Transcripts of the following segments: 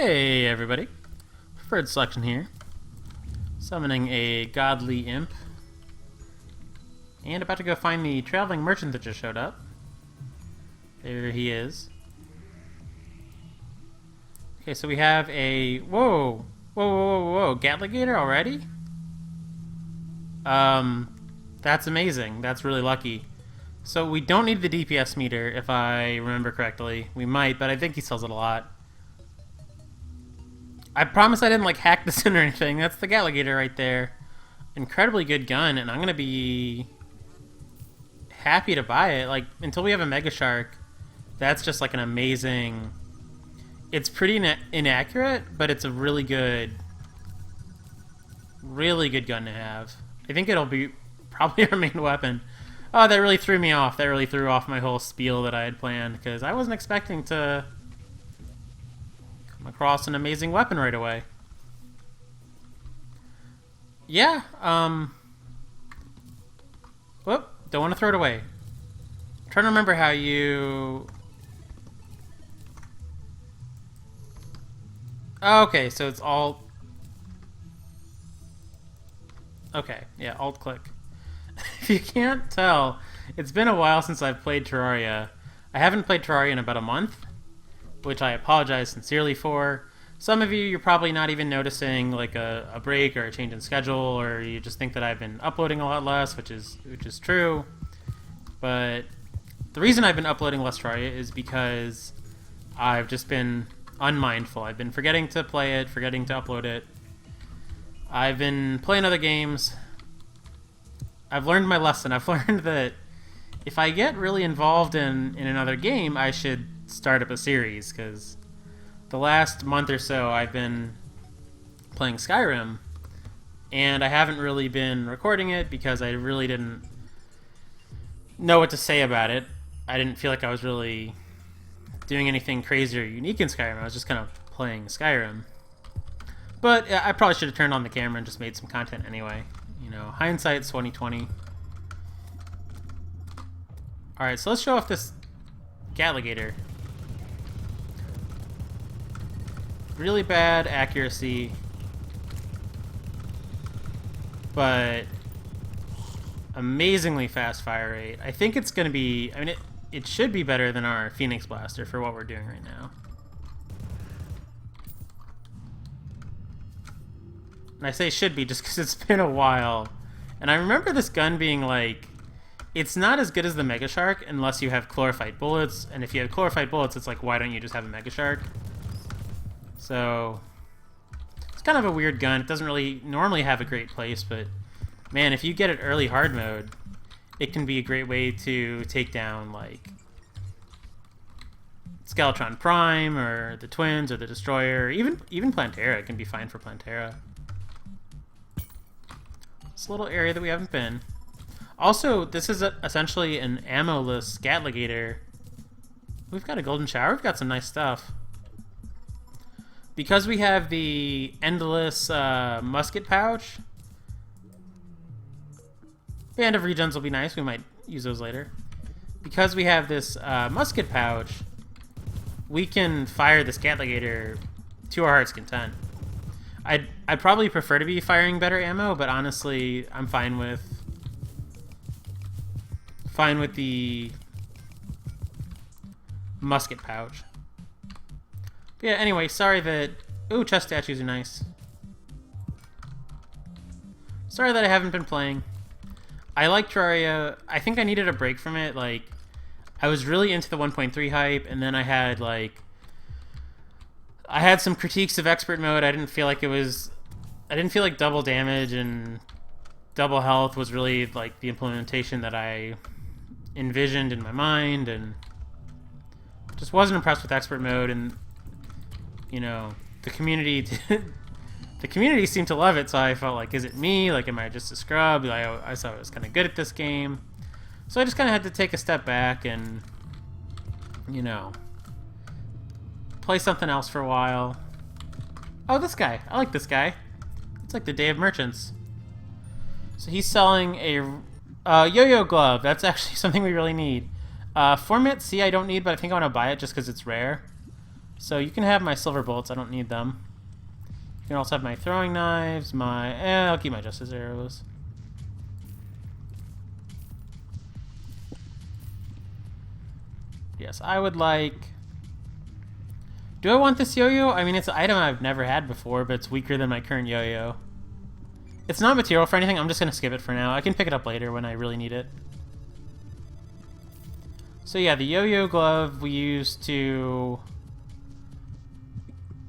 Hey everybody, Preferred Selection here, summoning a godly imp, and about to go find the traveling merchant that just showed up. There he is. Okay, so we have a... Whoa, Gatligator already? That's amazing. That's really lucky. So we don't need the DPS meter, if I remember correctly. We might, but I think he sells it a lot. I promise I didn't hack this in or anything. That's the Gatligator right there. Incredibly good gun, and I'm gonna be happy to buy it. Until we have a Mega Shark, that's just an amazing... It's pretty inaccurate, but it's a really good gun to have. I think it'll be probably our main weapon. Oh, that really threw me off. That really threw off my whole spiel that I had planned, because I wasn't expecting to come across an amazing weapon right away. Yeah, whoop, don't want to throw it away. I'm trying to remember how you... Okay, so it's all... Okay, yeah, alt-click. If you can't tell, it's been a while since I've played Terraria. I haven't played Terraria in about a month, which I apologize sincerely for. Some of you, you're probably not even noticing a break or a change in schedule, or you just think that I've been uploading a lot less, which is true. But the reason I've been uploading less Terraria is because I've just been unmindful. I've been forgetting to play it, forgetting to upload it. I've been playing other games. I've learned my lesson. I've learned that if I get really involved in another game, I should start up a series, because the last month or so I've been playing Skyrim, and I haven't really been recording it because I really didn't know what to say about it. I didn't feel like I was really doing anything crazy or unique in Skyrim. I was just kind of playing Skyrim. But I probably should have turned on the camera and just made some content anyway. You know, hindsight's 2020. Alright, so let's show off this Gatligator. Really bad accuracy, but amazingly fast fire rate. I think it's going to be... I mean, it should be better than our Phoenix Blaster for what we're doing right now. And I say should be just because it's been a while. And I remember this gun being it's not as good as the Mega Shark unless you have Chlorophyte bullets. And if you have Chlorophyte bullets, it's why don't you just have a Mega Shark? So it's kind of a weird gun. It doesn't really normally have a great place, but man, if you get it early hard mode, it can be a great way to take down Skeletron Prime or the Twins or the Destroyer, even Plantera. It can be fine for Plantera. It's a little area that we haven't been. Also, this is essentially an ammo-less Gatligator. We've got a golden shower. We've got some nice stuff. Because we have the endless musket pouch, Band of Regens will be nice. We might use those later. Because we have this musket pouch, we can fire this Gatligator to our heart's content. I'd probably prefer to be firing better ammo, but honestly, I'm fine with the musket pouch. But yeah, anyway, sorry that... Ooh, chest statues are nice. Sorry that I haven't been playing. I like Terraria. I think I needed a break from it. I was really into the 1.3 hype, and then I had I had some critiques of expert mode. I didn't feel like double damage and double health was really the implementation that I envisioned in my mind, and just wasn't impressed with expert mode. And you know, the community seemed to love it, so I felt is it me? Am I just a scrub? I thought I was kind of good at this game, so I just kind of had to take a step back and, you know, play something else for a while. Oh, this guy. I like this guy. It's the Day of Merchants. So he's selling a yo-yo glove. That's actually something we really need. Format C I don't need, but I think I want to buy it just because it's rare. So you can have my silver bullets. I don't need them. You can also have my throwing knives, I'll keep my justice arrows. Yes, I would like... Do I want this yo-yo? I mean, it's an item I've never had before, but it's weaker than my current yo-yo. It's not material for anything. I'm just going to skip it for now. I can pick it up later when I really need it. So yeah, the yo-yo glove we used to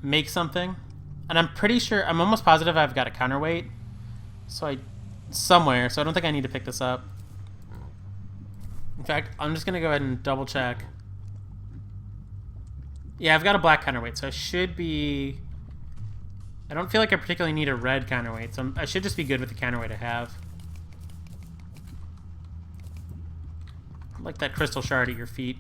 make something. And I'm pretty sure, I'm almost positive I've got a counterweight. Somewhere, so I don't think I need to pick this up. In fact, I'm just going to go ahead and double check. Yeah, I've got a black counterweight, so I should be... I don't feel like I particularly need a red counterweight, so I should just be good with the counterweight I have. I like that crystal shard at your feet.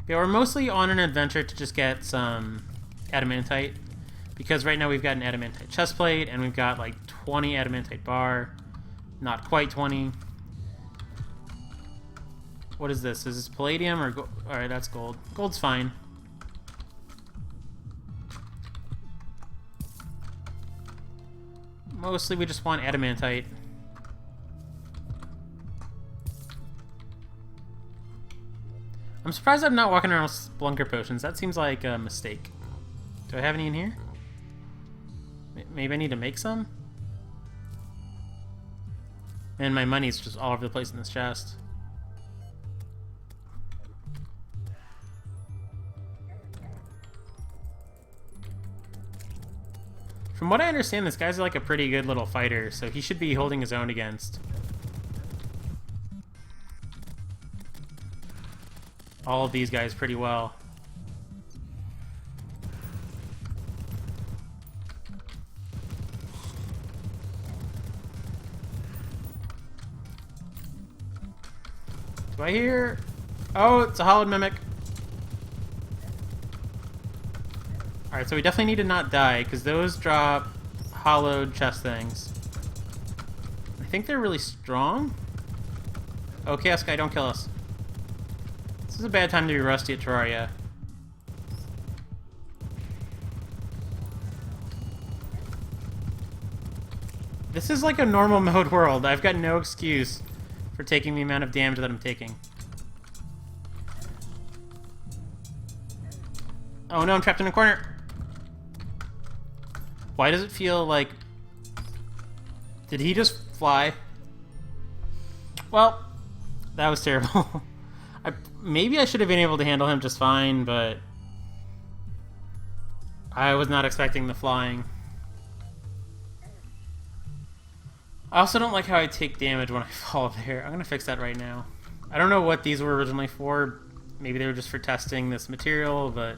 Yeah, we're mostly on an adventure to just get some adamantite, because right now we've got an adamantite chestplate, and we've got like 20 adamantite bar. Not quite 20. What is this? Is this palladium or gold? Alright, that's gold. Gold's fine. Mostly we just want adamantite. I'm surprised I'm not walking around with splunker potions. That seems like a mistake. Do I have any in here? Maybe I need to make some? And my money's just all over the place in this chest. From what I understand, this guy's like a pretty good little fighter, so he should be holding his own against all of these guys pretty well. Do I hear... Oh, it's a hollowed mimic. Alright, so we definitely need to not die, because those drop hollowed chest things. I think they're really strong. Oh, Chaos Guy, don't kill us. This is a bad time to be rusty at Terraria. This is like a normal mode world. I've got no excuse for taking the amount of damage that I'm taking. Oh no, I'm trapped in a corner. Why does it feel like... Did he just fly? Well, that was terrible. Maybe I should have been able to handle him just fine, but... I was not expecting the flying. I also don't like how I take damage when I fall there. I'm gonna fix that right now. I don't know what these were originally for. Maybe they were just for testing this material, but...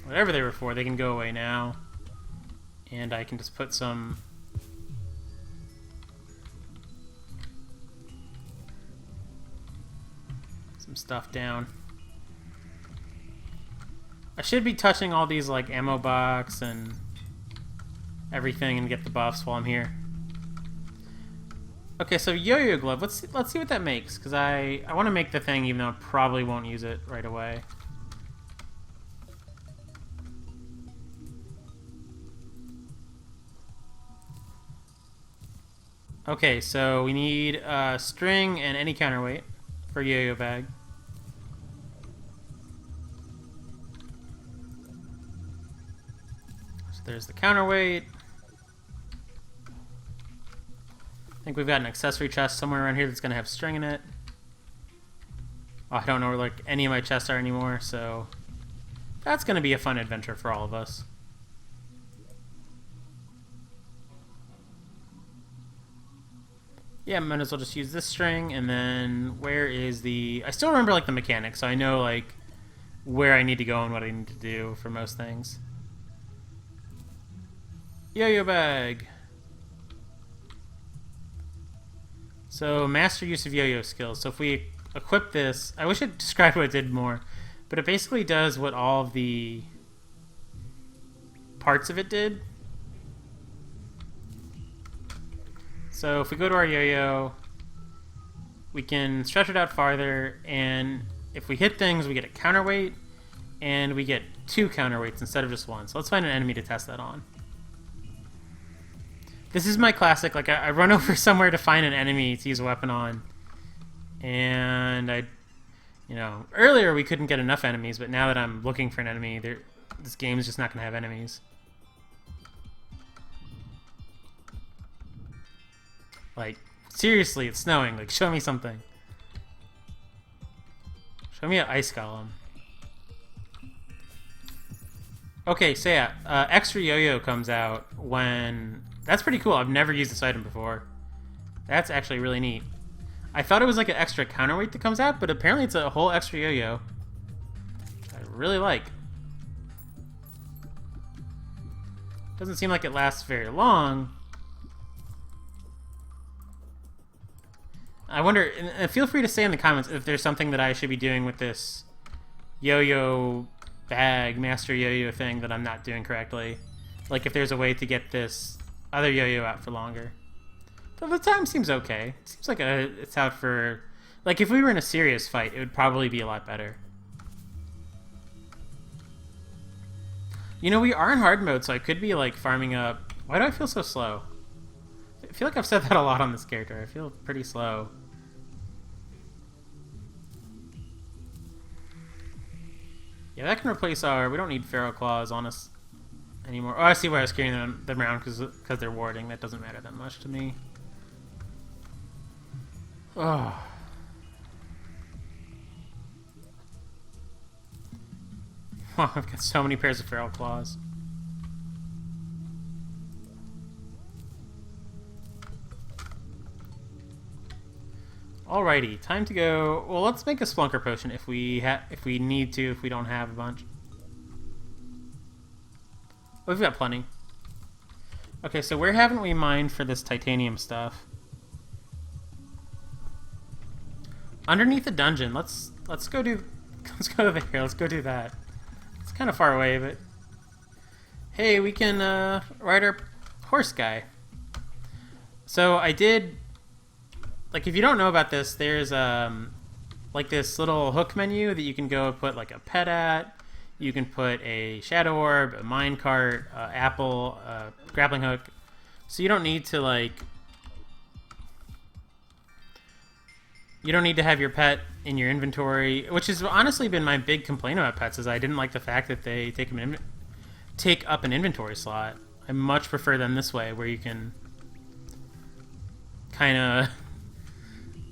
Whatever they were for, they can go away now. And I can just put some... stuff down. I should be touching all these like ammo box and everything and get the buffs while I'm here. Okay, so yo-yo glove. Let's see what that makes, because I want to make the thing even though I probably won't use it right away. Okay, so we need string and any counterweight for yo-yo bag. So there's the counterweight. I think we've got an accessory chest somewhere around here that's going to have string in it. Oh, I don't know where like any of my chests are anymore, so that's going to be a fun adventure for all of us. Yeah, might as well just use this string, and then where is the... I still remember like the mechanics, so I know like where I need to go and what I need to do for most things. Yo-yo bag. So master use of yo-yo skills. So if we equip this, I wish it described what it did more, but it basically does what all of the parts of it did. So if we go to our yo-yo, we can stretch it out farther, and if we hit things, we get a counterweight, and we get 2 counterweights instead of just 1. So let's find an enemy to test that on. This is my classic, like I run over somewhere to find an enemy to use a weapon on, and earlier we couldn't get enough enemies, but now that I'm looking for an enemy, this game is just not going to have enemies. Like, seriously, it's snowing. Like, show me something. Show me an ice golem. Okay, so yeah, extra yo-yo comes out when... That's pretty cool. I've never used this item before. That's actually really neat. I thought it was like an extra counterweight that comes out, but apparently it's a whole extra yo-yo. I really like. Doesn't seem like it lasts very long. I wonder, and feel free to say in the comments if there's something that I should be doing with this yo-yo bag, master yo-yo thing that I'm not doing correctly. Like if there's a way to get this other yo-yo out for longer. But the time seems okay. It seems like it's out for... Like if we were in a serious fight, it would probably be a lot better. You know, we are in hard mode, so I could be like farming up... Why do I feel so slow? I feel like I've said that a lot on this character. I feel pretty slow. Yeah, that can replace our... We don't need Feral Claws on us anymore. Oh, I see why I was carrying them around, because they're warding. That doesn't matter that much to me. Oh. Oh, I've got so many pairs of Feral Claws. Alrighty, time to go. Well, let's make a Splunker potion if we need to, if we don't have a bunch. We've got plenty. Okay, so where haven't we mined for this titanium stuff? Underneath the dungeon. Let's go to over here. Let's go do that. It's kind of far away, but hey, we can ride our horse guy. So I did. Like, if you don't know about this, there's like this little hook menu that you can go put like a pet at. You can put a shadow orb, a minecart, apple, grappling hook. So you don't need to like... You don't need to have your pet in your inventory, which has honestly been my big complaint about pets, is I didn't like the fact that they take up an inventory slot. I much prefer them this way, where you can kind of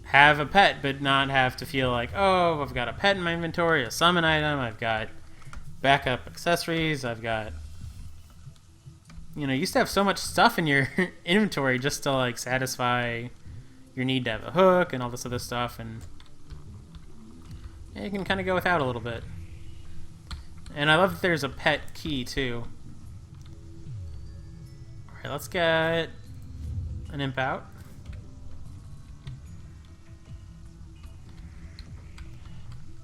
have a pet, but not have to feel like, oh, I've got a pet in my inventory, a summon item, I've got backup accessories, I've got... You know, you used to have so much stuff in your inventory just to, like, satisfy your need to have a hook and all this other stuff, and yeah, you can kind of go without a little bit. And I love that there's a pet key, too. Alright, let's get an imp out.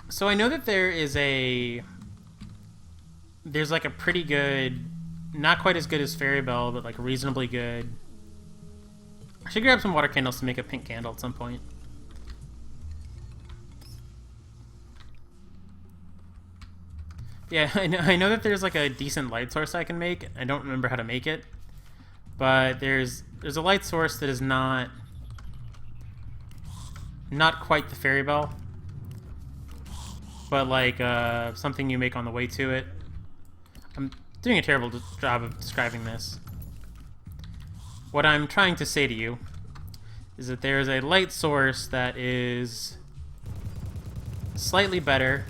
So I know that there's like a pretty good, not quite as good as Fairy Bell, but like reasonably good. I should grab some water candles to make a pink candle at some point. Yeah, I know that there's like a decent light source I can make. I don't remember how to make it, but there's a light source that is not quite the Fairy Bell, but like something you make on the way to it. I'm doing a terrible job of describing this. What I'm trying to say to you is that there's a light source that is slightly better,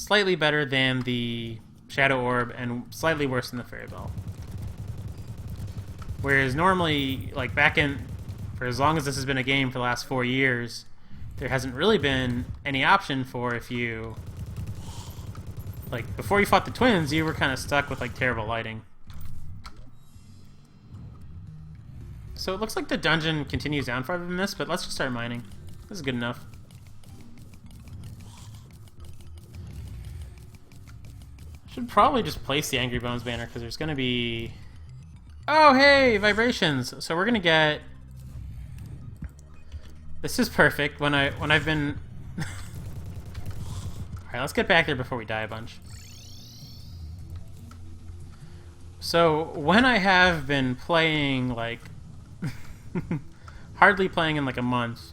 than the Shadow Orb and slightly worse than the Fairy Bell. Whereas normally, like back in, for as long as this has been a game for the last 4 years, there hasn't really been any option for, if you... Like, before you fought the twins, you were kind of stuck with, like, terrible lighting. So it looks like the dungeon continues down farther than this, but let's just start mining. This is good enough. Should probably just place the Angry Bones banner, because there's going to be Oh, hey, vibrations. So we're gonna get... This is perfect when I've been... Alright, let's get back there before we die a bunch. So, when I have been playing, like... hardly playing in like a month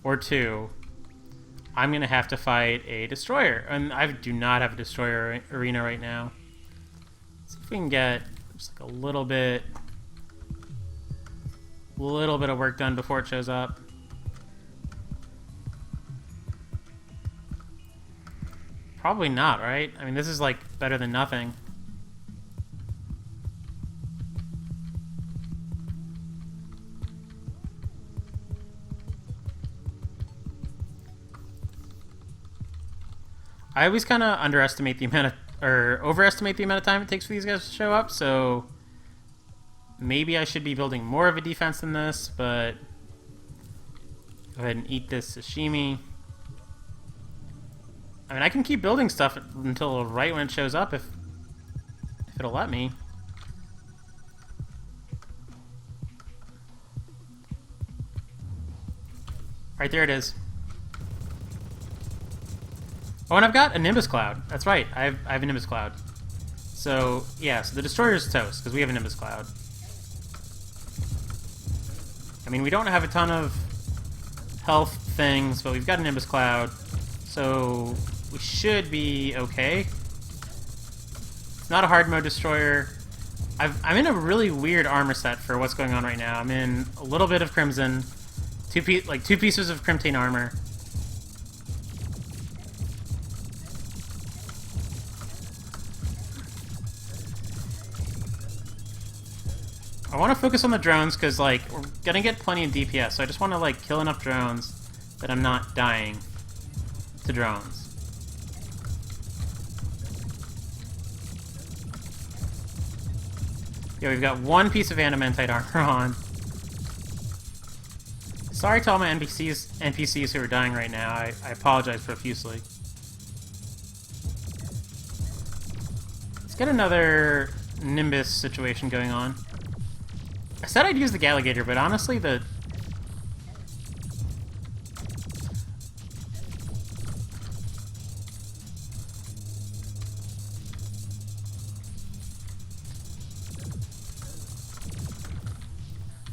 or two, I'm gonna have to fight a destroyer. And I do not have a destroyer arena right now. Let's see if we can get just like a little bit of work done before it shows up. Probably not, right? I mean, this is like better than nothing. I always kind of underestimate the amount of, or overestimate the amount of time it takes for these guys to show up, so maybe I should be building more of a defense than this, but go ahead and eat this sashimi. I mean, I can keep building stuff until right when it shows up if it'll let me. Right, there it is. Oh, and I've got a Nimbus Cloud. That's right, I have a Nimbus Cloud. So, yeah, so the Destroyer's toast, because we have a Nimbus Cloud. I mean, we don't have a ton of health things, but we've got a Nimbus Cloud, so we should be okay. It's not a hard mode Destroyer. I'm in a really weird armor set for what's going on right now. I'm in a little bit of Crimson, two pieces of Crimtane armor. I want to focus on the drones because, like, we're gonna get plenty of DPS, so I just want to, like, kill enough drones that I'm not dying to drones. Yeah, we've got one piece of Adamantite armor on. Sorry to all my NPCs who are dying right now. I apologize profusely. Let's get another Nimbus situation going on. I said I'd use the Galligator, but honestly, the...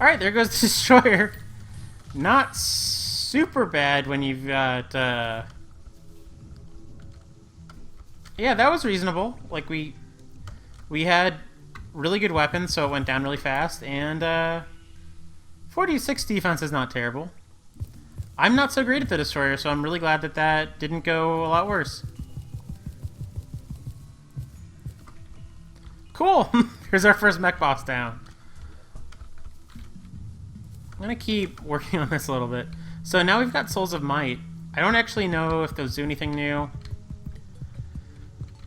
Alright, there goes the Destroyer. Not super bad when you've got... Yeah, that was reasonable. Like, we had really good weapons, so it went down really fast, and 46 defense is not terrible. I'm not so great at the Destroyer, so I'm really glad that that didn't go a lot worse. Cool! Here's our first mech boss down. I'm gonna keep working on this a little bit. So now we've got Souls of Might. I don't actually know if those do anything new.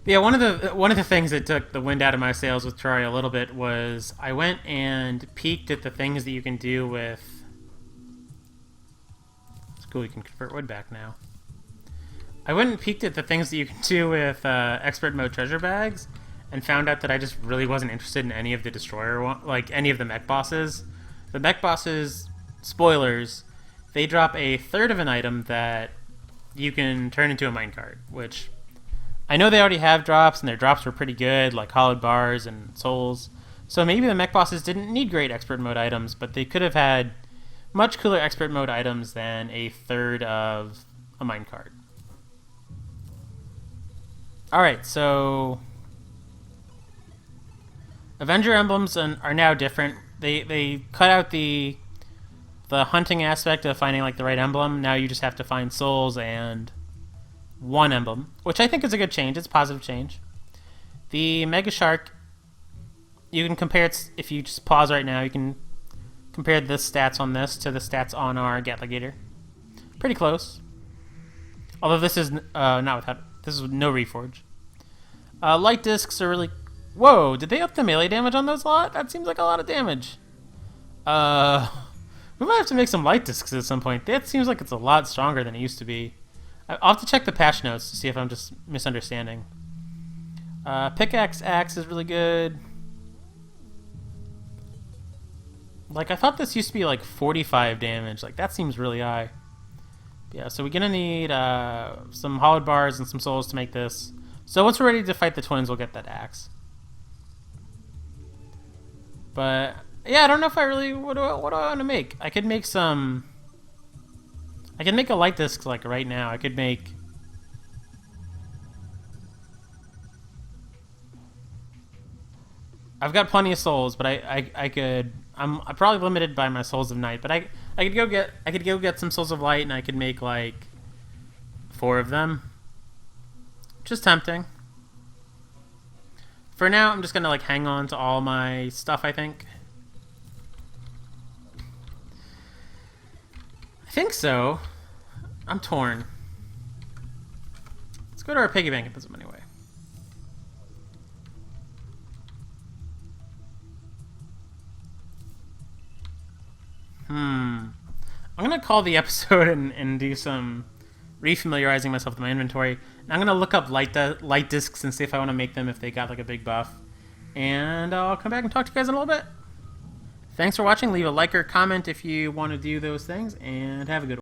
Yeah, one of the things that took the wind out of my sails with Terraria a little bit was I went and peeked at the things that you can do with... It's cool, you can convert wood back now. I went and peeked at the things that you can do with expert mode treasure bags, and found out that I just really wasn't interested in any of the Destroyer, like any of the mech bosses. The mech bosses, spoilers, they drop a third of an item that you can turn into a minecart, which... I know they already have drops, and their drops were pretty good, like hollowed bars and souls. So maybe the mech bosses didn't need great expert mode items, but they could have had much cooler expert mode items than a third of a minecart. Alright, so... Avenger emblems are now different. They cut out the hunting aspect of finding like the right emblem. Now you just have to find souls and... one emblem, which I think is a good change. It's a positive change. The Mega Shark, you can compare it, if you just pause right now, you can compare the stats on this to the stats on our Gatligator. Pretty close. Although this is not without, this is no reforge. Light discs are really... Whoa, did they up the melee damage on those a lot? That seems like a lot of damage. We might have to make some light discs at some point. That seems like it's a lot stronger than it used to be. I'll have to check the patch notes to see if I'm just misunderstanding. Pickaxe axe is really good. Like, I thought this used to be like 45 damage. Like, that seems really high. Yeah, so we're gonna need some hollowed bars and some souls to make this. So once we're ready to fight the twins, we'll get that axe. But yeah, I don't know if I really what do I want to make. I could make some. I can make a light disc like right now. I could make. I've got plenty of souls, but I could. I'm probably limited by my souls of night, but I could go get some souls of light, and I could make like 4 of them. Just tempting. For now, I'm just gonna like hang on to all my stuff, I think. I think so. I'm torn. Let's go to our piggy bank and put some money away. I'm gonna call the episode and do some refamiliarizing myself with my inventory. And I'm gonna look up light discs and see if I want to make them if they got like a big buff. And I'll come back and talk to you guys in a little bit. Thanks for watching. Leave a like or comment if you want to do those things, and have a good one.